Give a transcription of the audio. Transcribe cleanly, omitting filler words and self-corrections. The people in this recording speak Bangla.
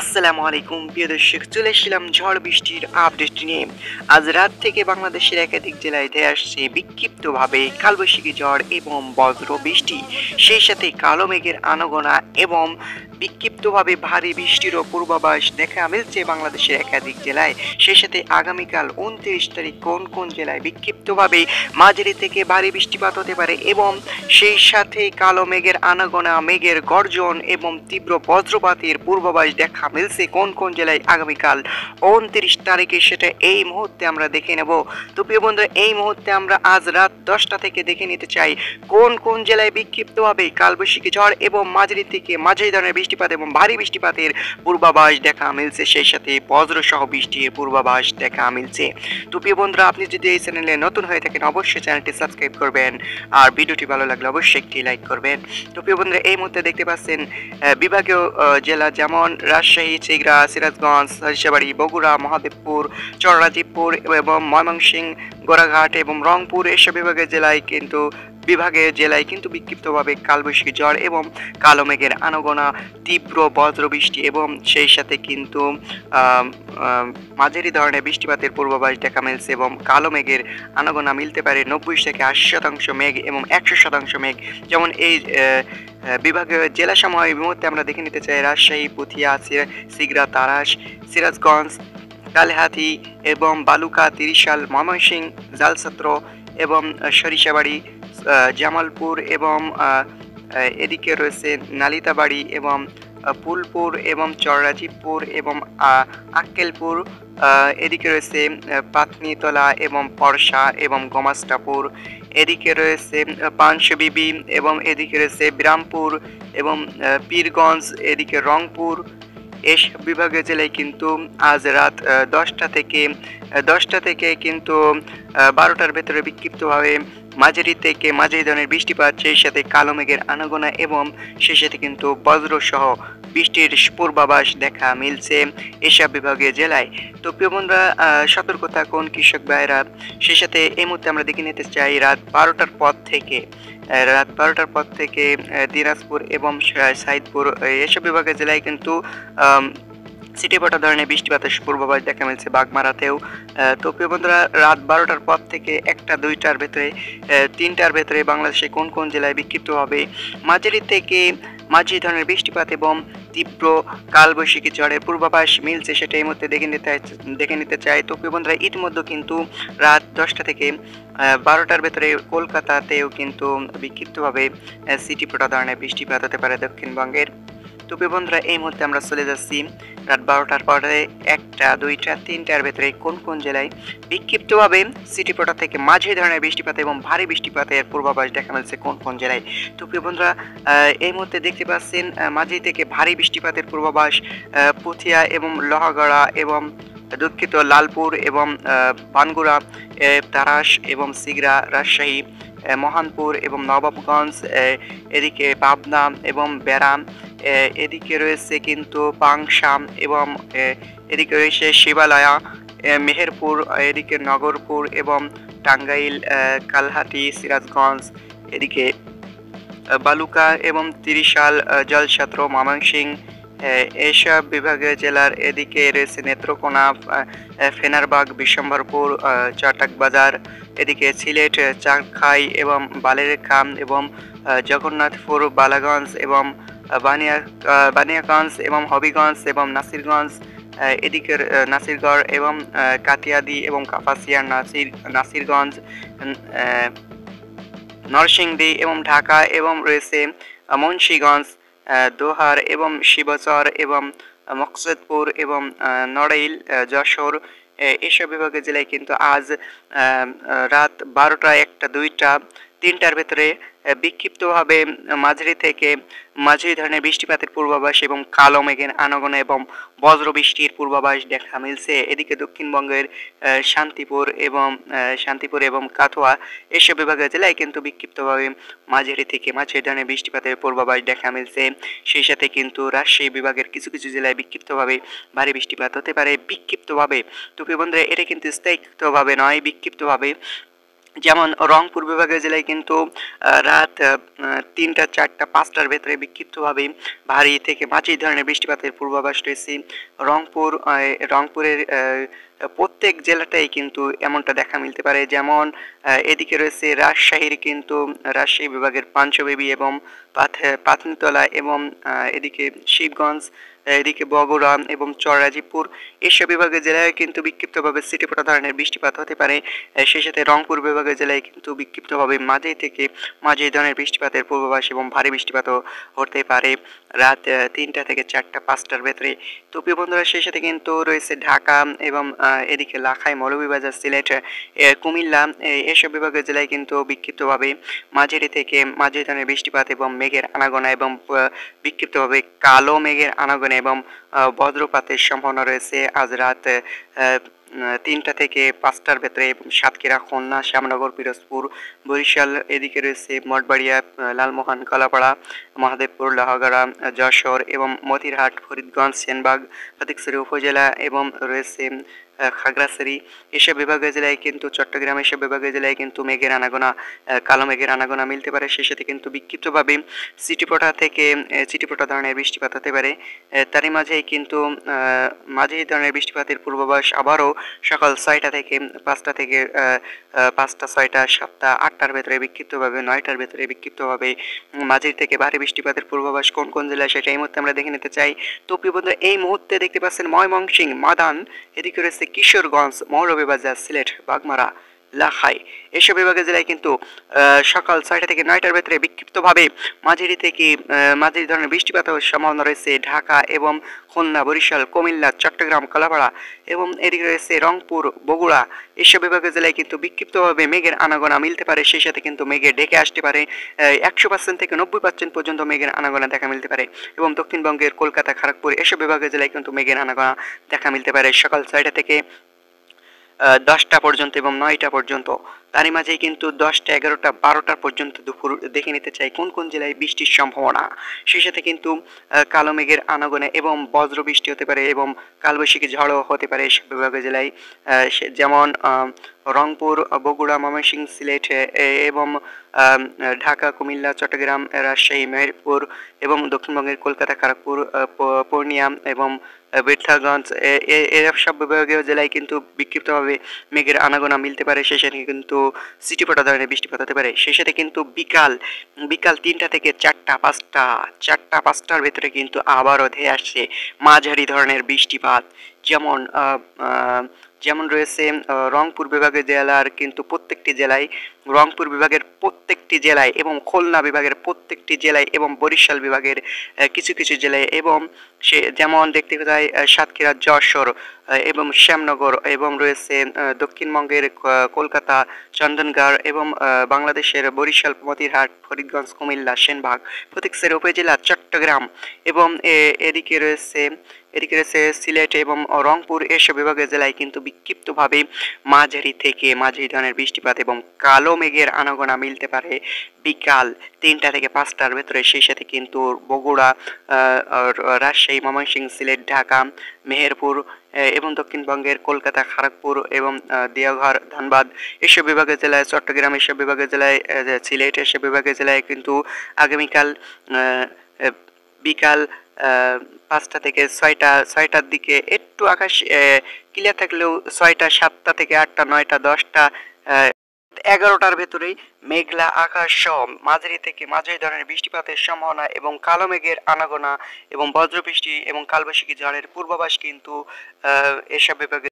আসসালামু আলাইকুম প্রিয় দর্শক, চলে এসেছিলাম ঝড় বৃষ্টির আপডেট নিয়ে। আজ রাত থেকে বাংলাদেশের একাধিক জেলায় ধেয়ে আসছে বিক্ষিপ্তভাবে কালবৈশাখী ঝড় এবং বজ্র বৃষ্টি, সেই সাথে কালো মেঘের আনাগোনা এবং বিক্ষিপ্তভাবে ভারী বৃষ্টিরও পূর্বাভাস দেখা মিলছে বাংলাদেশের একাধিক জেলায়। সেই সাথে আগামীকাল 29 তারিখ কোন কোন জেলায় বিক্ষিপ্তভাবে মাঝারি থেকে ভারী বৃষ্টিপাত হতে পারে এবং সেই সাথে কালো মেঘের আনাগোনা, মেঘের গর্জন এবং তীব্র বজ্রপাতের পূর্বাভাস দেখা মিলছে কোন কোন জেলায় আগামীকাল 29 তারিখে, সেটা এই মুহূর্তে আমরা দেখে নেব। তো প্রিয় বন্ধুরা, এই মুহূর্তে আমরা আজ রাত 10টা থেকে দেখে নিতে চাই কোন কোন জেলায় বিক্ষিপ্তভাবে কালবৈশাখী ঝড় এবং মাঝারি থেকে মাঝারি ধরনের বৃষ্টিপাত এবং ভারী বৃষ্টিপাতের পূর্বাভাস দেখা মিলছে, সেই সাথে বজ্রসহ বৃষ্টির পূর্বাভাস দেখা মিলছে। তো প্রিয় বন্ধুরা, আপনি যদি এই চ্যানেলে নতুন হয়ে থাকেন অবশ্যই চ্যানেলটি সাবস্ক্রাইব করবেন আর ভিডিওটি ভালো লাগলে অবশ্যই একটি লাইক করবেন। তো প্রিয় বন্ধুরা, এই মুহূর্তে দেখতে পাচ্ছেন বিভাগীয় জেলা যেমন রাজশাহী, চিগড়া, সিরাজগঞ্জ, সরিষাবাড়ি, বগুড়া, মহাদেবপুর, চররাজীবপুর এবং ময়মনসিংহ, গোড়াঘাট এবং রংপুর, এসব বিভাগের জেলায় কিন্তু বিক্ষিপ্তভাবে কালবৈশাখী ঝড় এবং কালো মেঘের আনাগোনা, তীব্র বজ্রবৃষ্টি এবং সেই সাথে কিন্তু মাঝারি ধরনের বৃষ্টিপাতের পূর্বাভাস দেখা মিলছে এবং কালো মেঘের আনাগোনা মিলতে পারে 90 থেকে 80% মেঘ এবং 100% মেঘ। যেমন এই বিভাগীয় জেলাসমূহ এই মুহূর্তে আমরা দেখে নিতে চাই রাজশাহী, পুঠিয়া, সিগড়া, তারাস, সিরাজগঞ্জ, কালিহাতী এবং বালুকা, ত্রিশাল, ময়মনসিংহ, জালছত্র এবং সরিষাবাড়ি, জামালপুর এবং এদিকে রয়েছে নালিতাবাড়ি এবং ফুলপুর এবং চররাজীবপুর এবং আক্কেলপুর, এদিকে রয়েছে পাতনিতলা এবং পরশা এবং গোমাস্তাপুর, এদিকে রয়েছে পাঞ্চবিবি এবং এদিকে রয়েছে বিরামপুর এবং পীরগঞ্জ, এদিকে রংপুর। এসব বিভাগীয় জেলায় কিন্তু আজ রাত 10টা থেকে কিন্তু 12টার ভেতরে বিক্ষিপ্তভাবে মাঝারি থেকে মাঝারি ধরনের বৃষ্টিপাত, সেই সাথে কালো মেঘের আনাগোনা এবং সেই সাথে কিন্তু বজ্রসহ বৃষ্টির পূর্বাভাস দেখা মিলছে এসব বিভাগীয় জেলায়। তো প্রিয় বন্ধুরা, সতর্ক থাকুন কৃষক ভাইরা। সেই সাথে এই মুহূর্তে আমরা দেখে নিতে চাই রাত 12টার পর থেকে দিনাজপুর এবং সাইদপুর, এসব বিভাগের জেলায় কিন্তু সিটিপটা ধরনের বৃষ্টিপাতের পূর্বাভাস দেখা মিলছে বাগমারাতেও। তো প্রিয় বন্ধুরা, রাত 12টার পর থেকে 1টা 2টার ভেতরে 3টার ভেতরে বাংলাদেশে কোন কোন জেলায় বিক্ষিপ্ত হবে মাঝারি থেকে মাঝারি ধরনের বৃষ্টিপাত এবং তীব্র কালবৈশাখী ঝড়ের পূর্বাভাস মিলছে, সেটা এই মধ্যে দেখে নিতে চাই। তো প্রিয় বন্ধুরা, ইতিমধ্যে কিন্তু রাত 10টা থেকে 12টার ভেতরে কলকাতাতেও কিন্তু বিক্ষিপ্তভাবে সিটিপটা ধরনের বৃষ্টিপাত হতে পারে দক্ষিণবঙ্গের। তো প্রিয় বন্ধুরা, এই মুহূর্তে আমরা চলে যাচ্ছি রাত 12টার পরে 1টা 2টা 3টার ভেতরে কোন কোন জেলায় বিক্ষিপ্তভাবে সিটিপটা থেকে মাঝারি ধরনের বৃষ্টিপাত এবং ভারী বৃষ্টিপাতের পূর্বাভাস দেখা মিলছে কোন কোন জেলায়। তো প্রিয় বন্ধুরা, এই মুহূর্তে দেখতে পাচ্ছেন মাঝারি থেকে ভারী বৃষ্টিপাতের পূর্বাভাস পুঠিয়া এবং লোহাগড়া এবং দুঃখিত লালপুর এবং বানগুড়া, তারাস এবং সিগড়া, রাজশাহী, মহানপুর এবং নবাবগঞ্জ, এদিকে পাবনা এবং বেরাম, এদিকে রয়েছে কিন্তু পাংশাম এবং এদিকে রয়েছে শিবালয়া, মেহেরপুর, এদিকে নগরপুর এবং টাঙ্গাইল, কালহাটি, সিরাজগঞ্জ, এদিকে বালুকা এবং ত্রিশাল, জলছত্র, ময়মনসিংহ, এসব বিভাগীয় জেলার এদিকে রয়েছে নেত্রকোনা, ফেনারবাগ, বিশ্বম্বরপুর, চটকবাজার, এদিকে সিলেট, চারখাই এবং বালেরখাম এবং জগন্নাথপুর, বালাগঞ্জ এবং বানিয়াগঞ্জ এবং হবিগঞ্জ এবং নাসিরগঞ্জ, এদিকে নাসিরগড় এবং কাতিয়াদি এবং কাপাসিয়া, নাসিরগঞ্জ, নরসিংদী এবং ঢাকা এবং রয়েছে মুন্সিগঞ্জ, দোহার এবং শিবচর এবং মকসুদপুর এবং নড়াইল, যশোর, এসব বিভাগের জেলায় কিন্তু আজ রাত 12টা 1টা 2টা 3টার ভেতরে বিক্ষিপ্তভাবে মাঝারি থেকে মাঝারি ধরনের বৃষ্টিপাতের পূর্বাভাস এবং কালো মেঘের আনাগোনা এবং বজ্র বৃষ্টির পূর্বাভাস দেখা মিলছে। এদিকে দক্ষিণবঙ্গের শান্তিপুর এবং কাথুয়া, এসব বিভাগের জেলায় কিন্তু বিক্ষিপ্তভাবে মাঝারি থেকে মাঝারি ধরনের বৃষ্টিপাতের পূর্বাভাস দেখা মিলছে। সেই সাথে কিন্তু রাজশাহী বিভাগের কিছু কিছু জেলায় বিক্ষিপ্তভাবে ভারী বৃষ্টিপাত হতে পারে বিক্ষিপ্তভাবে। তো প্রিয় বন্ধুরা, এটা কিন্তু স্থায়িত্বভাবে নয়, বিক্ষিপ্তভাবে যেমন রংপুর বিভাগের জেলায় কিন্তু রাত ৩টা ৪টা ৫টার ভেতরে বিক্ষিপ্তভাবে ভারী থেকে মাঝারি ধরনের বৃষ্টিপাতের পূর্বাভাস রয়েছে। রংপুরের প্রত্যেক জেলাটাই কিন্তু এমনটা দেখা মিলতে পারে। যেমন এদিকে রয়েছে রাজশাহীর কিন্তু রাজশাহী বিভাগের পাঞ্চবেবী এবং পাথনিতলা এবং এদিকে শিবগঞ্জ, এদিকে বগুড়া এবং চররাজীবপুর এসব বিভাগের জেলায় কিন্তু বিক্ষিপ্তভাবে ছিটেফোঁটা ধরনের বৃষ্টিপাত হতে পারে। সেই সাথে রংপুর বিভাগের জেলায় কিন্তু বিক্ষিপ্তভাবে মাঝারি থেকে মাঝারি ধরনের বৃষ্টিপাতের পূর্বাভাস এবং ভারী বৃষ্টিপাতও হতে পারে রাত ৩টা থেকে ৪টা ৫টার ভেতরে। তো প্রিয় বন্ধুরা, সেই সাথে কিন্তু রয়েছে ঢাকা এবং এদিকে লাখাই, মৌলভীবাজার, সিলেট, কুমিল্লা এসব বিভাগের জেলায় কিন্তু বিক্ষিপ্তভাবে মাঝারি থেকে মাঝারি ধরনের বৃষ্টিপাত এবং মেঘের আনাগোনা এবং বিক্ষিপ্তভাবে কালো মেঘের আনাগোনা এবং বজ্রপাতের সম্ভাবনা রয়েছে আজ রাত ৩টা থেকে ৫টার ভেতরে। সাতক্ষীরা, খুলনা, শ্যামনগর, পিরোজপুর, বরিশাল, এদিকে রয়েছে মঠবাড়িয়া, লালমোহন, কলাপাড়া, মহাদেবপুর, লোহাগাড়া, যশোর এবং মতিরহাট, ফরিদগঞ্জ, সেনবাগ, ফটিকছড়ি উপজেলা এবং রয়েছে খাগড়াছড়ি এসব বিভাগীয় জেলায় কিন্তু চট্টগ্রাম এসব বিভাগীয় জেলায় কিন্তু মেঘের আনাগোনা, কালো মেঘের আনাগোনা মিলতে পারে। সেই সাথে কিন্তু বিক্ষিপ্তভাবে চিটিপোটা ধরনের বৃষ্টিপাত হতে পারে। তারই মাঝেই কিন্তু মাঝারি ধরনের বৃষ্টিপাতের পূর্বাভাস আবারও সকাল 6টা থেকে 5টা থেকে 5টা 6টা 7টা 8টার ভেতরে বিক্ষিপ্তভাবে 9টার ভেতরে বিক্ষিপ্তভাবে মাঝারি থেকে ভারী বৃষ্টিপাতের পূর্বাভাস কোন কোন জেলায় সেটা এই মুহূর্তে আমরা দেখে নিতে চাই। তো প্রিয় বন্ধুরা, এই মুহূর্তে দেখতে পাচ্ছেন ময়মনসিংহ, মাদান, এদিকে রয়েছে কিশোরগঞ্জ, মৌলভীবাজার, সিলেট, বাগমারা, লাখাই এসব বিভাগের জেলায় কিন্তু সকাল 6টা থেকে 9টার ভেতরে বিক্ষিপ্তভাবে মাঝারি থেকে মাঝারি ধরনের বৃষ্টিপাত হওয়ার সম্ভাবনা রয়েছে ঢাকা এবং খুলনা, বরিশাল, কুমিল্লা, চট্টগ্রাম, কলাপাড়া এবং এদিকে রয়েছে রংপুর, বগুড়া এসব বিভাগের জেলায় কিন্তু বিক্ষিপ্তভাবে মেঘের আনাগোনা মিলতে পারে। সেই সাথে কিন্তু মেঘে ডেকে আসতে পারে 100% থেকে 90% পর্যন্ত মেঘের আনাগোনা দেখা মিলতে পারে এবং দক্ষিণবঙ্গের কলকাতা, খড়গপুর এসব বিভাগের জেলায় কিন্তু মেঘের আনাগোনা দেখা মিলতে পারে সকাল 6টা থেকে 10টা পর্যন্ত এবং 9টা পর্যন্ত। তারই মাঝেই কিন্তু 10টা, 11টা, 12টা পর্যন্ত দুপুর দেখে নিতে চাই কোন কোন জেলায় বৃষ্টির সম্ভাবনা। সেই সাথে কিন্তু কালো মেঘের আনাগোনা এবং বজ্র বৃষ্টি হতে পারে এবং কালবৈশাখী ঝড়ও হতে পারে এসব বিভাগীয় জেলায়। যেমন রংপুর, বগুড়া, ময়মনসিংহ, সিলেট এবং ঢাকা, কুমিল্লা, চট্টগ্রাম, রাজশাহী, মেহেরপুর এবং দক্ষিণবঙ্গের কলকাতা, খড়গপুর, পূর্ণিয়া এবং বৃদ্ধাগঞ্জ এসব সব বিভাগীয় জেলায় কিন্তু বিক্ষিপ্তভাবে মেঘের আনাগোনা মিলতে পারে। সেই সাথে কিন্তু চিটিপটা ধরনের বৃষ্টিপাত হতে পারে। সেই সাথে কিন্তু বিকাল 3টা থেকে 4টা 5টার ভেতরে কিন্তু আবারও ধেয়ে আসছে মাঝারি ধরনের বৃষ্টিপাত। যেমন যেমন রয়েছে রংপুর বিভাগের জেলার কিন্তু প্রত্যেকটি জেলায়, রংপুর বিভাগের প্রত্যেকটি জেলায় এবং খুলনা বিভাগের প্রত্যেকটি জেলায় এবং বরিশাল বিভাগের কিছু কিছু জেলায় এবং সে যেমন দেখতে যায় সাতক্ষীরা, যশোর এবং শ্যামনগর এবং রয়েছে দক্ষিণবঙ্গের কলকাতা, চন্দননগর এবং বাংলাদেশের বরিশাল, মতিরহাট, ফরিদগঞ্জ, কুমিল্লা, সেনবাগ, ফটিকছড়ি উপজেলা, চট্টগ্রাম এবং এদিকে রয়েছে সিলেট এবং রংপুর এসব বিভাগের জেলায় কিন্তু বিক্ষিপ্তভাবে মাঝারি থেকে মাঝারি ধরনের বৃষ্টিপাত এবং কালো মেঘের আনাগোনা মিলতে পারে বিকাল 3টা থেকে 5টার ভেতরে। সেই সাথে কিন্তু বগুড়া, রাজশাহী, ময়মনসিংহ, সিলেট, ঢাকা, মেহেরপুর এবং দক্ষিণবঙ্গের কলকাতা, খড়গপুর এবং দেওঘর, ধানবাদ এসব বিভাগের জেলায়, চট্টগ্রাম এসব বিভাগের জেলায়, সিলেট এসব বিভাগের জেলায় কিন্তু আগামীকাল বিকাল 5টা থেকে 6টার দিকে একটু আকাশ ক্লিয়ার থাকলেও 6টা, 7টা থেকে 8টা, 9টা, 10টা, 11টার ভেতরেই মেঘলা আকাশ সহ মাঝারি থেকে মাঝারি ধরনের বৃষ্টিপাতের সম্ভাবনা এবং কালো মেঘের আনাগোনা এবং বজ্রবৃষ্টি এবং কালবৈশাখী ঝড়ের পূর্বাভাস কিন্তু এসব বিভাগে